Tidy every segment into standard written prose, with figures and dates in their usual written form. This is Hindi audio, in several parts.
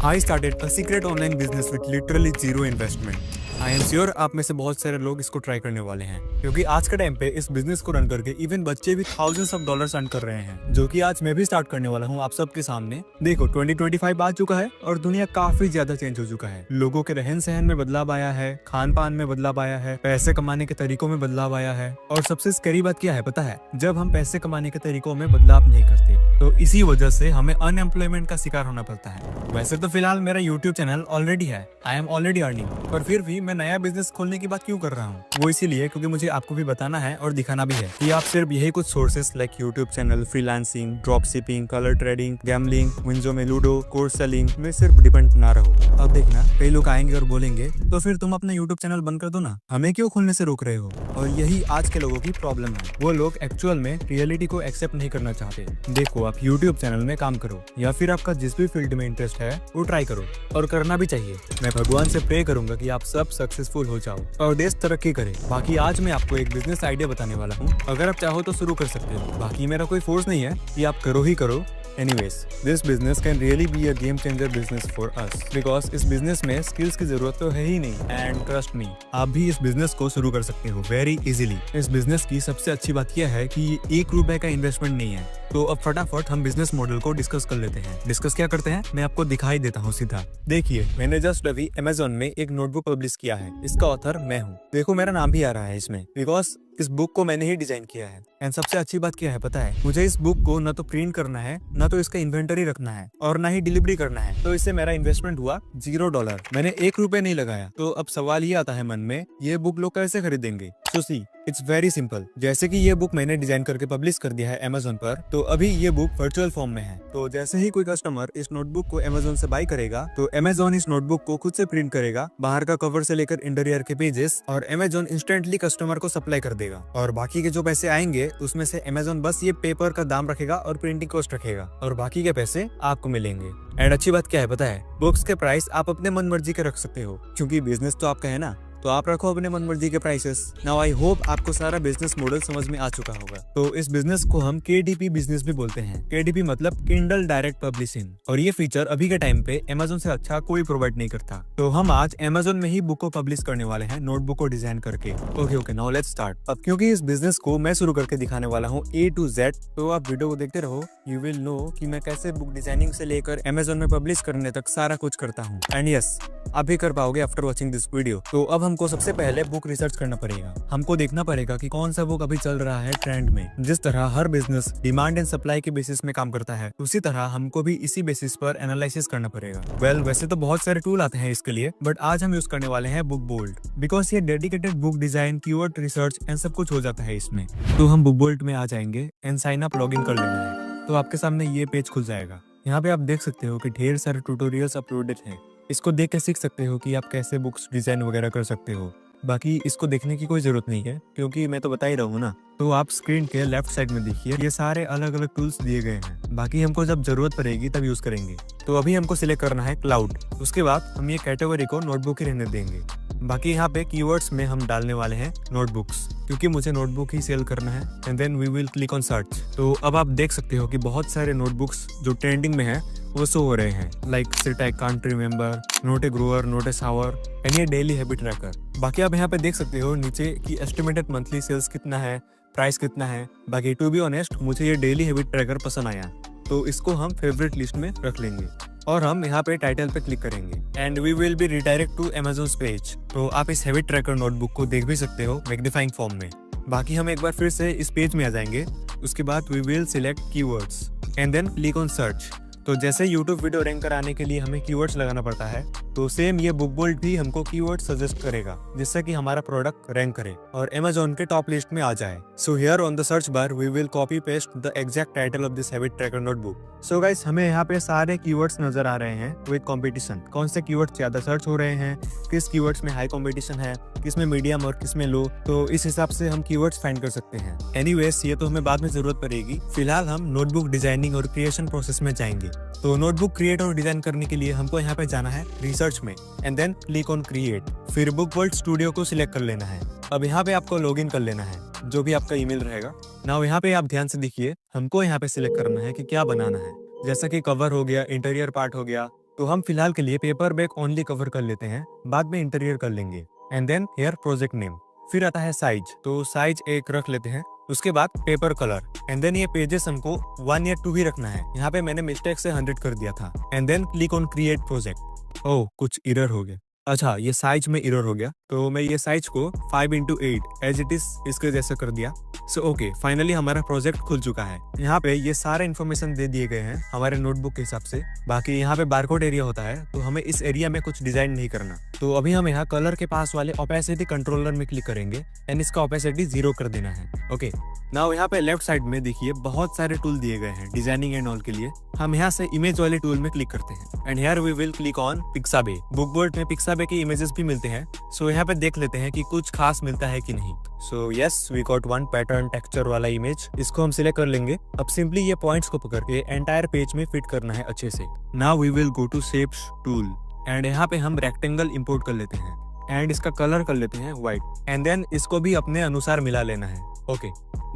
I started a secret online business with literally zero investment. I am sure आप में से बहुत सारे लोग इसको ट्राई करने वाले हैं, क्योंकि आज के टाइम पे इस बिजनेस को रन करके इवन बच्चे भी थाउजेंड्स ऑफ डॉलर्स अर्न कर रहे हैं, जो कि आज मैं भी स्टार्ट करने वाला हूँ आप सबके सामने। देखो 2025 आ चुका है और दुनिया काफी ज्यादा चेंज हो चुका है। लोगों के रहन सहन में बदलाव आया है, खान पान में बदलाव आया है, पैसे कमाने के तरीकों में बदलाव आया है। और सबसे स्कैरी बात क्या है पता है? जब हम पैसे कमाने के तरीकों में बदलाव नहीं करते तो इसी वजह से हमें अनएम्प्लॉयमेंट का शिकार होना पड़ता है। वैसे तो फिलहाल मेरा यूट्यूब चैनल ऑलरेडी है, आई एम ऑलरेडी अर्निंग, पर फिर भी मैं नया बिजनेस खोलने की बात क्यों कर रहा हूँ? वो इसीलिए क्योंकि मुझे आपको भी बताना है और दिखाना भी है कि आप सिर्फ यही कुछ sources like YouTube channel, freelancing, drop shipping, colour trading, gambling, WinZO में लूडो, कोर्स सेलिंग में सिर्फ डिपेंड ना रहो। अब देखना कई लोग आएंगे और बोलेंगे तो फिर तुम अपना यूट्यूब चैनल बंद कर दो ना, हमें क्यों खोलने से रोक रहे हो? और यही आज के लोगों की प्रॉब्लम है। वो लोग एक्चुअल में रियलिटी को एक्सेप्ट नहीं करना चाहते। देखो आप यूट्यूब चैनल में काम करो या फिर आपका जिस भी फील्ड में इंटरेस्ट है वो ट्राई करो, और करना भी चाहिए। मैं भगवान से प्रे करूंगा कि आप सब सक्सेसफुल हो जाओ और देश तरक्की करे। बाकी आज मैं आपको एक बिजनेस आइडिया बताने वाला हूँ, अगर आप चाहो तो शुरू कर सकते हो। बाकी मेरा कोई फोर्स नहीं है कि आप करो ही करो। Anyways, this business can really be a game changer business for us because इस बिजनेस में स्किल्स की जरूरत तो है ही नहीं। एंड ट्रस्ट मी, आप भी इस बिजनेस को शुरू कर सकते हो वेरी इजीली। इस बिजनेस की सबसे अच्छी बात यह है कि 1 रुपए का इन्वेस्टमेंट नहीं है। तो अब फटाफट हम बिजनेस मॉडल को डिस्कस कर लेते हैं। डिस्कस क्या करते हैं मैं आपको दिखाई देता हूँ सीधा। देखिए मैंने जस्ट अभी अमेजोन में एक नोटबुक पब्लिश किया है, इसका ऑथर मैं हूँ। देखो मेरा नाम भी आ रहा है इसमें बिकॉज इस बुक को मैंने ही डिजाइन किया है। एंड सबसे अच्छी बात क्या है पता है? मुझे इस बुक को न तो प्रिंट करना है, न तो इसका इन्वेंटरी रखना है, और न ही डिलीवरी करना है। तो इससे मेरा इन्वेस्टमेंट हुआ $0। मैंने 1 रुपए नहीं लगाया। तो अब सवाल ये आता है मन में, ये बुक लोग कैसे खरीदेंगे? सो सी इट्स वेरी सिंपल। जैसे कि ये बुक मैंने डिजाइन करके पब्लिश कर दिया है अमेजोन पर, तो अभी ये बुक वर्चुअल फॉर्म में है। तो जैसे ही कोई कस्टमर इस नोटबुक को अमेजोन से बाय करेगा तो अमेजोन इस नोटबुक को खुद से प्रिंट करेगा, बाहर का कवर से लेकर इंटीरियर के पेजेस, और अमेजोन इंस्टेंटली कस्टमर को सप्लाई कर देगा। और बाकी के जो पैसे आएंगे उसमें से अमेजोन बस ये पेपर का दाम रखेगा और प्रिंटिंग कॉस्ट रखेगा, और बाकी के पैसे आपको मिलेंगे। एंड अच्छी बात क्या है पता है? बुक्स के प्राइस आप अपने मन मर्जी के रख सकते हो, क्योंकि बिजनेस तो आपका है ना, तो आप रखो अपने मन मर्जी के प्राइसेस। नाउ आई होप आपको सारा बिजनेस मॉडल समझ में आ चुका होगा। तो इस बिजनेस को हम KDP बिजनेस भी बोलते हैं। KDP मतलब किंडल डायरेक्ट पब्लिशिंग, और ये फीचर अभी के टाइम पे अमेजोन से अच्छा कोई प्रोवाइड नहीं करता। तो हम आज अमेजोन में ही बुक को पब्लिश करने वाले हैं, नोटबुक को डिजाइन करके। Okay now let's start. अब क्योंकि इस बिजनेस को मैं शुरू करके दिखाने वाला हूँ A to Z, तो आप वीडियो को देखते रहो। यू विल नो कि मैं कैसे बुक डिजाइनिंग से लेकर अमेजोन में पब्लिश करने तक सारा कुछ करता हूँ। एंड यस, आप भी कर पाओगे आफ्टर वॉचिंग दिस वीडियो। तो अब हमको सबसे पहले बुक रिसर्च करना पड़ेगा। हमको देखना पड़ेगा कि कौन सा बुक अभी चल रहा है ट्रेंड में। जिस तरह हर बिजनेस डिमांड एंड सप्लाई के बेसिस में काम करता है, उसी तरह हमको भी इसी बेसिस पर एनालिसिस करना पड़ेगा। वैसे तो बहुत सारे टूल आते हैं इसके लिए, बट आज हम यूज करने वाले हैं बुक बोल्ट, बिकॉज ये dedicated book design, keyword research and सब कुछ हो जाता है इसमें। तो हम बुक बोल्ट में आ जाएंगे and sign up log in कर लेना है। तो आपके सामने ये पेज खुल जाएगा। यहाँ पे आप देख सकते हो कि ढेर सारे ट्यूटोरियल्स अपलोडेड हैं। इसको देख के सीख सकते हो कि आप कैसे बुक्स डिजाइन वगैरह कर सकते हो। बाकी इसको देखने की कोई जरूरत नहीं है, क्योंकि मैं तो बता ही रहा हूँ ना। तो आप स्क्रीन के लेफ्ट साइड में देखिए, ये सारे अलग अलग टूल्स दिए गए हैं। बाकी हमको जब जरूरत पड़ेगी तब यूज करेंगे। तो अभी हमको सिलेक्ट करना है क्लाउड। उसके बाद हम ये कैटेगरी को नोटबुक ही रहने देंगे। बाकी यहाँ पे कीवर्ड्स में हम डालने वाले हैं नोटबुक्स, क्योंकि मुझे नोटबुक ही सेल करना है। And then we will click on search. तो अब आप देख सकते हो कि बहुत सारे नोटबुक्स जो ट्रेंडिंग में है वो शो हो रहे हैं, like sit I can't remember, not a grower, not a sower, and ये डेली हैबिट ट्रैकर। बाकी आप यहाँ पे देख सकते हो नीचे की एस्टिमेटेड मंथली सेल्स कितना है, प्राइस कितना है। बाकी टू बी ऑनेस्ट मुझे ये डेली हैबिट ट्रैकर पसंद आया, तो इसको हम फेवरेट लिस्ट में रख लेंगे। और हम यहाँ पे टाइटल पे क्लिक करेंगे and we will be redirect to Amazon page. तो आप इस हैबिट ट्रैकर नोटबुक को देख भी सकते हो मैग्नीफाइंग फॉर्म में। बाकी हम एक बार फिर से इस पेज में आ जाएंगे। उसके बाद we will select keywords and then click on search. तो जैसे YouTube वीडियो रैंक कराने के लिए हमें कीवर्ड्स लगाना पड़ता है, तो सेम ये बुक बोल्ट भी हमको कीवर्ड सजेस्ट करेगा, जिससे कि हमारा प्रोडक्ट रैंक करे और अमेजोन के टॉप लिस्ट में आ जाए। So here on the search bar we will copy paste the exact title of this habit tracker notebook. So guys, हमें यहाँ पे सारे कीवर्ड्स नजर आ रहे हैं विद कंपटीशन। कौन से कीवर्ड्स ज्यादा सर्च हो रहे हैं, किस कीवर्ड्स में हाई कंपटीशन है, किस में मीडियम और किस में लो। तो इस हिसाब से हम कीवर्ड्स फाइंड कर सकते हैं। एनीवेज, ये तो हमें बाद में जरूरत पड़ेगी। फिलहाल हम नोटबुक डिजाइनिंग और क्रिएशन प्रोसेस में जाएंगे। तो नोटबुक क्रिएट और डिजाइन करने के लिए हमको यहाँ पे जाना है रिसर्च में and then click on create. फिर बुक वर्ल्ड स्टूडियो को सिलेक्ट कर लेना है। अब यहाँ पे आपको लॉगिन कर लेना है, जो भी आपका ईमेल रहेगा। नाउ यहाँ पे आप ध्यान से देखिए, हमको यहाँ पे सिलेक्ट करना है कि क्या बनाना है। जैसा कि कवर हो गया, इंटीरियर पार्ट हो गया, तो हम फिलहाल के लिए पेपर बैग ओनली कवर कर लेते हैं, बाद में इंटीरियर कर लेंगे। And then here project name, फिर आता है साइज, तो साइज 1 रख लेते हैं। उसके बाद पेपर कलर, एंड देन ये पेजेस हमको 1 या 2 ही रखना है। यहाँ पे मैंने मिस्टेक से 100 कर दिया था। And then click on create project. Oh, कुछ एरर हो गया। अच्छा, ये साइज में एरर हो गया, तो मैं ये साइज को 5x8 एज इट इज इसके जैसे कर दिया। सो ओके, फाइनली हमारा प्रोजेक्ट खुल चुका है। यहाँ पे ये सारे इन्फॉर्मेशन दे दिए गए हैं हमारे नोटबुक के हिसाब से। बाकी यहाँ पे बारकोड एरिया होता है, तो हमें इस एरिया में कुछ डिजाइन नहीं करना। तो अभी हम यहाँ कलर के पास वाले ओपेसिटी कंट्रोलर में क्लिक करेंगे एंड इसका ओपेसिटी 0 कर देना है। ओके, नाउ यहाँ पे लेफ्ट साइड में देखिए बहुत सारे टूल दिए गए हैं डिजाइनिंग एंड ऑल के लिए। हम यहाँ से इमेज वाले टूल में क्लिक करते हैं and here we will click on Pixabay. Book board में पिक्साबे की इमेजेस भी मिलते हैं, सो यहाँ पे देख लेते हैं कि कुछ खास मिलता है कि नहीं। So yes, we got 1 pattern texture वाला इमेज, इसको हम सिलेक्ट कर लेंगे। अब सिंपली ये पॉइंट्स को पकड़ के एंटायर पेज में फिट करना है अच्छे से। Now we will go to shapes tool and यहाँ पे हम रेक्टेंगल इंपोर्ट कर लेते हैं एंड इसका कलर कर लेते हैं व्हाइट एंड देन इसको भी अपने अनुसार मिला लेना है। Okay,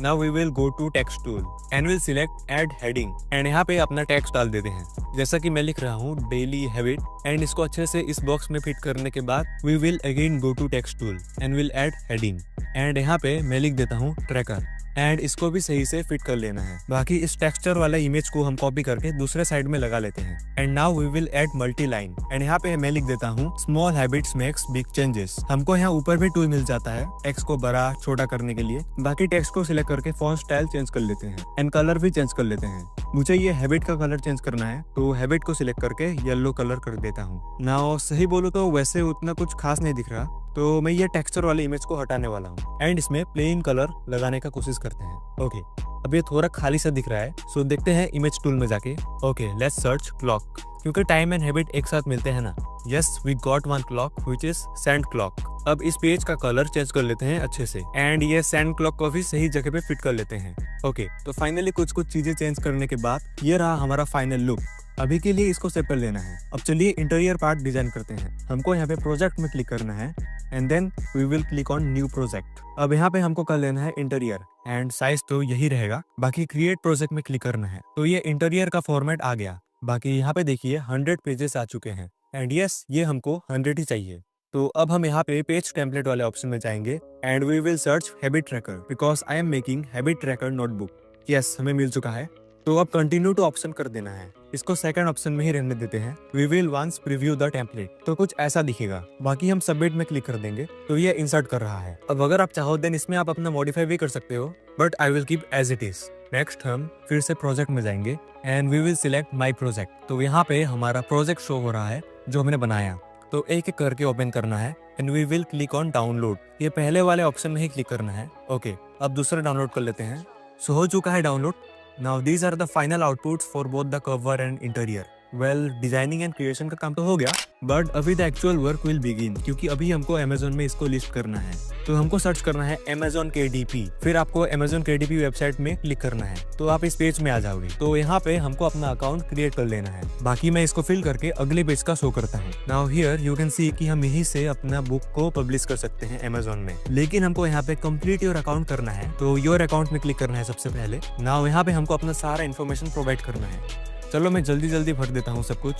now we will go to text tool and will select add heading and यहाँ पे अपना टेक्स्ट डाल देते हैं। जैसा कि मैं लिख रहा हूँ डेली हैबिट, एंड इसको अच्छे से इस बॉक्स में फिट करने के बाद we will again go to text tool and will add heading and यहाँ पे मैं लिख देता हूँ ट्रैकर एंड इसको भी सही से फिट कर लेना है। बाकी इस टेक्सचर वाला इमेज को हम कॉपी करके दूसरे साइड में लगा लेते हैं and now we will add multi line and यहाँ पे मैं लिख देता हूँ small habits makes big changes. हमको यहाँ ऊपर भी टूल मिल जाता है टेक्स्ट को बड़ा छोटा करने के लिए। बाकी टेक्स्ट को सिलेक्ट करके फॉन्ट स्टाइल चेंज कर लेते हैं एंड कलर भी चेंज कर लेते हैं। मुझे ये हैबिट का कलर चेंज करना है, तो हैबिट को सिलेक्ट करके येलो कलर कर देता हूँ। नाउ सही बोलो तो वैसे उतना कुछ खास नहीं दिख रहा, तो मैं ये टेक्सचर वाले इमेज को हटाने वाला हूँ एंड इसमें प्लेन कलर लगाने का कोशिश करते हैं। ओके, अब ये थोड़ा खाली सा दिख रहा है, सो देखते हैं इमेज टूल में जाके। ओके, लेट्स सर्च क्लॉक, क्योंकि टाइम एंड हैबिट एक साथ मिलते हैं ना। Yes, we got 1 clock which is sand clock. अब इस पेज का कलर चेंज कर लेते हैं अच्छे से एंड ये सैंड क्लॉक को भी सही जगह पे फिट कर लेते हैं। ओके, तो फाइनली कुछ चीजें चेंज करने के बाद ये रहा हमारा फाइनल लुक। अभी के लिए इसको सेव कर लेना है। अब चलिए इंटीरियर पार्ट डिजाइन करते हैं। हमको यहाँ पे प्रोजेक्ट में क्लिक करना है and then we will click on new project. अब यहाँ पे हमको कर लेना है इंटीरियर एंड साइज तो यही रहेगा। बाकी क्रिएट प्रोजेक्ट में क्लिक करना है, तो ये इंटीरियर का फॉर्मेट आ गया। बाकी यहाँ पे देखिए 100 पेजेस आ चुके हैं एंड यस, ये हमको 100 ही चाहिए। तो अब हम यहाँ पे पेज टेम्पलेट वाले ऑप्शन में जाएंगे and we will search habit tracker because I am making habit tracker notebook. Yes, हमें मिल चुका है, तो अब कंटिन्यू टू ऑप्शन कर देना है। इसको सेकंड ऑप्शन में ही रहने देते हैं। We will once preview the template, तो कुछ ऐसा दिखेगा। बाकी हम सबमिट में क्लिक कर देंगे, तो ये इंसर्ट कर रहा है। अब अगर आप चाहो देन इसमें आप अपना मॉडिफाई भी कर सकते हो, but I will keep as it is. Next हम फिर से प्रोजेक्ट में जाएंगे and we will select my project. तो यहाँ पे हमारा प्रोजेक्ट शो हो रहा है जो हमने बनाया, तो एक एक करके ओपन करना है and we will click on download. ये पहले वाले ऑप्शन में ही क्लिक करना है। ओके, अब दूसरा डाउनलोड कर लेते हैं। सो हो चुका है download. Now these are the final outputs for both the cover and interior. Well, designing and creation का काम तो हो गया, बट अभी the actual work will begin, क्योंकि अभी हमको Amazon में इसको लिस्ट करना है। तो हमको सर्च करना है Amazon KDP, फिर आपको Amazon KDP वेबसाइट में क्लिक करना है, तो आप इस पेज में आ जाओगे। तो यहाँ पे हमको अपना अकाउंट क्रिएट कर लेना है। बाकी मैं इसको फिल करके अगले पेज का शो करता हूँ। Now here you can see कि हम यहीं से अपना बुक को पब्लिश कर सकते हैं Amazon में, लेकिन हमको यहाँ पे कंप्लीट योर अकाउंट करना है, तो योर अकाउंट में क्लिक करना है सबसे पहले। नाउ यहाँ पे हमको अपना सारा इन्फॉर्मेशन प्रोवाइड करना है। चलो मैं जल्दी भर देता हूँ सब कुछ।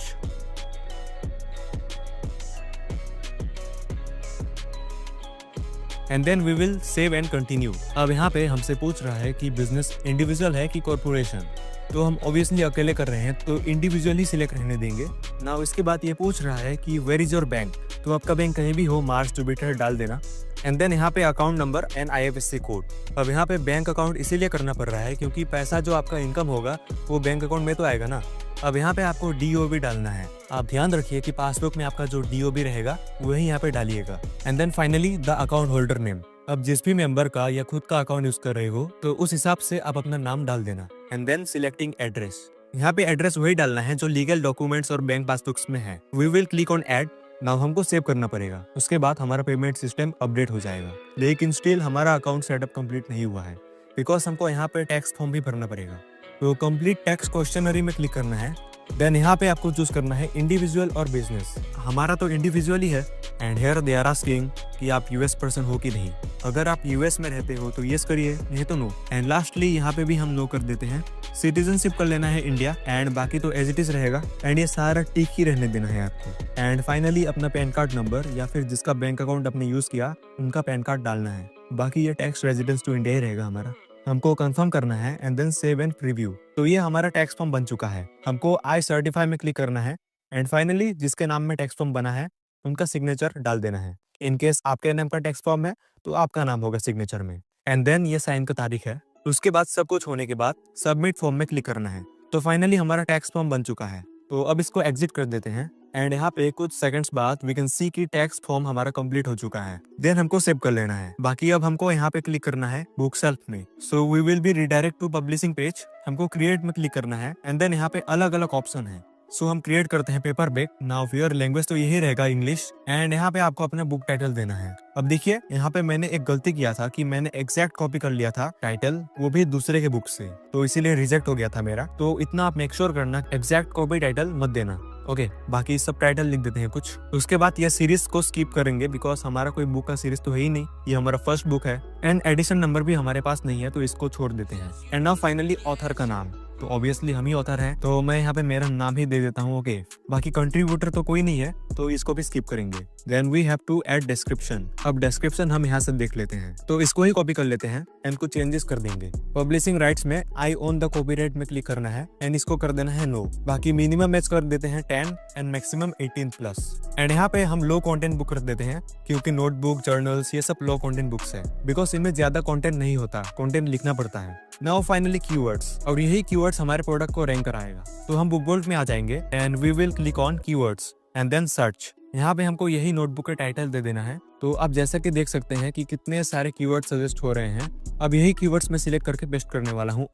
And then we will save and continue. अब यहाँ पे हमसे पूछ रहा है कि बिजनेस इंडिविजुअल है कि कॉर्पोरेशन, तो हम ऑब्वियसली अकेले कर रहे हैं, तो इंडिविजुअल ही सिलेक्ट रहने देंगे। नाउ इसके बाद ये पूछ रहा है कि वेयर इज योर बैंक, तो आपका बैंक कहीं भी हो, मार्स जुपिटर डाल देना। एंड देन यहाँ पे account number and IFSC code. अब यहाँ पे बैंक अकाउंट इसीलिए करना पड़ रहा है क्योंकि पैसा जो आपका इनकम होगा वो बैंक अकाउंट में तो आएगा ना। अब यहाँ पे आपको DOB डालना है। आप ध्यान रखिए कि पासबुक में आपका जो DOB रहेगा वही यहाँ पे डालिएगा। And then finally the account holder name. अब जिस भी मेंबर का या खुद का अकाउंट यूज कर रहे हो तो उस हिसाब से आप अपना नाम डाल देना। And then selecting address. यहाँ पे एड्रेस वही डालना है जो लीगल डॉक्यूमेंट्स और बैंक पासबुक्स में है। We will click on add. Now हमको सेव करना पड़ेगा, उसके बाद हमारा पेमेंट सिस्टम अपडेट हो जाएगा। लेकिन स्टिल हमारा अकाउंट सेटअप कंप्लीट नहीं हुआ है बिकॉज हमको यहाँ पे टैक्स फॉर्म भी भरना पड़ेगा। तो कंप्लीट टैक्स क्वेश्चनरी में क्लिक करना है। देन यहाँ पे आपको चूज करना है इंडिविजुअल और बिजनेस। हमारा तो इंडिविजुअल ही है and here they are asking कि आप US पर्सन हो कि नहीं। अगर आप US में रहते हो तो यस करिए, नहीं तो नो। एंड लास्टली यहाँ पे भी हम नो कर देते हैं सिटीजनशिप कर लेना है इंडिया, एंड बाकी तो एज इट इज रहेगा, एंड ये सारा टिक ही रहने देना है आपको। एंड फाइनली अपना पैन कार्ड नंबर या फिर जिसका बैंक अकाउंट आपने यूज किया उनका पैन कार्ड डालना है। बाकी ये टैक्स रेजिडेंस टू इंडिया ही रहेगा हमारा। हमको कंफर्म करना है and then save and preview. तो ये हमारा टैक्स फॉर्म बन चुका है। हमको आई सर्टिफाई में क्लिक करना है एंड फाइनली जिसके नाम में टैक्स फॉर्म बना है उनका सिग्नेचर डाल देना है। इन केस आपके नाम का टैक्स फॉर्म है तो आपका नाम होगा सिग्नेचर में, एंड देन ये साइन का तारीख है। उसके बाद सब कुछ होने के बाद सबमिट फॉर्म में क्लिक करना है। तो फाइनली हमारा टैक्स फॉर्म बन चुका है। तो अब इसको एग्जिट कर देते हैं एंड यहाँ पे कुछ सेकंड्स बाद वी कैन सी कि टैक्स फॉर्म हमारा कंप्लीट हो चुका है। देन हमको सेव कर लेना है। बाकी अब हमको यहाँ पे क्लिक करना है बुक सेल्फ में। So we will be redirect to publishing page. हमको क्रिएट में क्लिक करना है एंड देन यहाँ पे अलग अलग ऑप्शन है। सो हम क्रिएट करते हैं paper back. Now fear language तो यही रहेगा इंग्लिश, एंड यहाँ पे आपको अपना बुक टाइटल देना है। अब देखिए यहाँ पे मैंने एक गलती किया था कि मैंने एग्जैक्ट कॉपी कर लिया था टाइटल, वो भी दूसरे के बुक से, तो इसीलिए रिजेक्ट हो गया था मेरा। तो इतना आप मेक श्योर करना एग्जैक्ट कॉपी टाइटल मत देना। ओके, बाकी सब टाइटल लिख देते हैं कुछ। उसके बाद ये सीरीज को स्किप करेंगे बिकॉज हमारा कोई बुक का सीरीज तो है ही नहीं, ये हमारा फर्स्ट बुक है एंड एडिशन नंबर भी हमारे पास नहीं है, तो इसको छोड़ देते हैं। एंड नाउ फाइनली ऑथर का नाम, तो ऑब्वियसली हम ही ऑथर हैं, तो मैं यहाँ पे मेरा नाम ही दे देता हूँ। ओके, बाकी कंट्रीब्यूटर तो कोई नहीं है तो इसको भी स्किप करेंगे। Then we have to add description. अब डिस्क्रिप्शन हम यहाँ से देख लेते हैं, तो इसको ही कॉपी कर लेते हैं एंड कुछ चेंजेस कर देंगे। पब्लिशिंग राइट्स में आई ओन द कॉपीराइट में क्लिक करना है एंड इसको कर देना है नो। बाकी मिनिमम मैच कर देते हैं 10 एंड मैक्सिमम 18+। एंड यहाँ पे हम लो कंटेंट बुक कर देते हैं क्योंकि नोटबुक, जर्नल्स ये सब लो कंटेंट बुक्स है, बिकॉज इनमें ज्यादा कंटेंट नहीं होता, कंटेंट लिखना पड़ता है। नाउ फाइनली कीवर्ड्स, और यही कीवर्ड्स हमारे प्रोडक्ट को रैंक कराएगा। तो हम बुक बोल्ट में आ जाएंगे and we will click on keywords and then search. यहाँ पे हमको यही नोटबुक का टाइटल दे देना है। तो आप जैसा कि देख सकते हैं कि कितने सारे कीवर्ड्स सजेस्ट हो रहे हैं। अब यही कीवर्ड्स मैं सिलेक्ट करके पेस्ट करने वाला हूँ।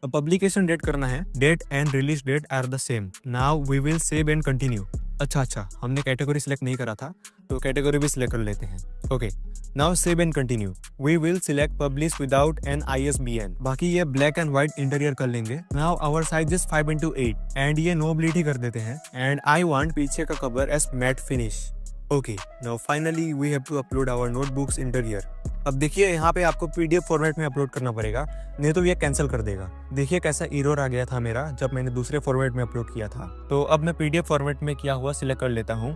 पब्लिकेशन डेट करना है, date and release date are the same. Now we will save and continue. अच्छा, हमने कैटेगरी सिलेक्ट नहीं करा था तो कैटेगरी भी सिलेक्ट कर लेते हैं। Okay, now save and continue. We will select publish without an ISBN। बाकी ये ब्लैक एंड व्हाइट इंटीरियर कर लेंगे। Now our size is 5x8 and ये नो ब्लीड ही कर देते हैं एंड आई वांट पीछे का cover as matte finish. Okay, now finally we have to upload our notebooks interior. अब देखिए यहाँ पे आपको PDF फॉर्मेट में अपलोड करना पड़ेगा, नहीं तो ये कैंसिल कर देगा। देखिए कैसा एरर आ गया था मेरा जब मैंने दूसरे फॉर्मेट में अपलोड किया था। तो अब मैं PDF फॉर्मेट में किया हुआ सिलेक्ट कर लेता हूँ।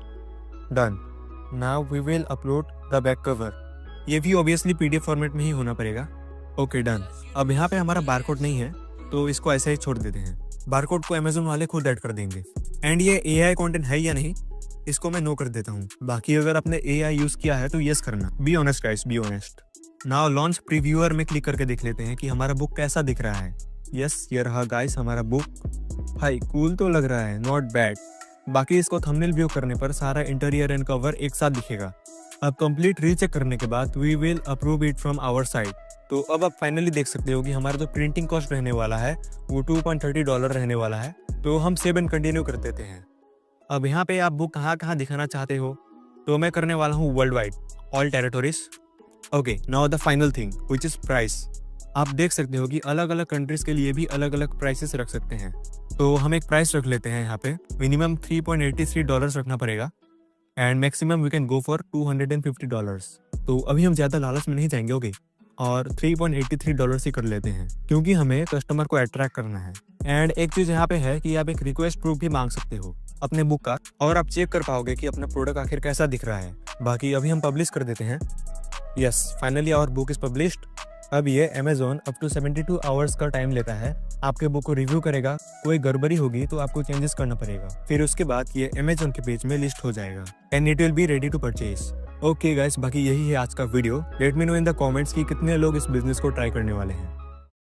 Done. Now we will upload the back cover. ये भी ऑब्वियसली PDF फॉर्मेट में ही होना पड़ेगा। Okay, done. अब यहाँ पे हमारा बारकोड नहीं है तो इसको ऐसे ही छोड़ देते हैं। बारकोड को Amazon वाले खुद ऐड कर देंगे। एंड ये AI कंटेंट है या नहीं इसको मैं नो कर देता हूँ। बाकी अगर आपने AI यूज किया है तो यस करना। Be honest guys, be honest. Now launch previewer में क्लिक करके देख लेते हैं कि हमारा बुक कैसा दिख रहा है। यस, ये रहा गाइस हमारा बुक। भाई कूल तो लग रहा है, नॉट बैड। बाकी इसको थंबनेल व्यू करने पर सारा इंटीरियर एंड कवर एक साथ दिखेगा। अब कंप्लीट रीचेक करने के बाद we will approve it from our side. तो अब आप फाइनली देख सकते हो कि हमारा जो प्रिंटिंग कॉस्ट रहने वाला है वो $2.30 रहने वाला है। तो हम सेव एंड कंटिन्यू कर देते हैं। अब यहाँ पे आप बुक कहाँ दिखाना चाहते हो, तो मैं करने वाला हूँ world wide, all territories. Okay, now the final thing which is price. आप देख सकते हो कि अलग अलग कंट्रीज के लिए भी अलग अलग प्राइसेस रख सकते हैं। तो हम एक प्राइस रख लेते हैं यहाँ पे, मिनिमम $3.83 रखना पड़ेगा and maximum we can go for $250। तो अभी हम ज़्यादा लालच में नहीं जाएंगे। ओके, और $3.83 ही कर लेते हैं क्योंकि हमें कस्टमर को अट्रैक्ट करना है। एंड एक चीज़ यहाँ पे है कि आप एक रिक्वेस्ट प्रूफ भी मांग सकते हो अपने बुक का, और आप चेक कर पाओगे कि अपना प्रोडक्ट आखिर कैसा दिख रहा है। बाकी अभी हम पब्लिश कर देते हैं। Yes, finally our book is published. अब ये Amazon अप टू 72 आवर्स का टाइम लेता है, आपके बुक को रिव्यू करेगा। कोई गड़बड़ी होगी तो आपको चेंजेस करना पड़ेगा, फिर उसके बाद ये Amazon के पेज में लिस्ट हो जाएगा and it will be ready to purchase. Okay guys, बाकी यही है आज का video. Let me know in the comments कि कितने लोग इस बिजनेस को ट्राई करने वाले हैं।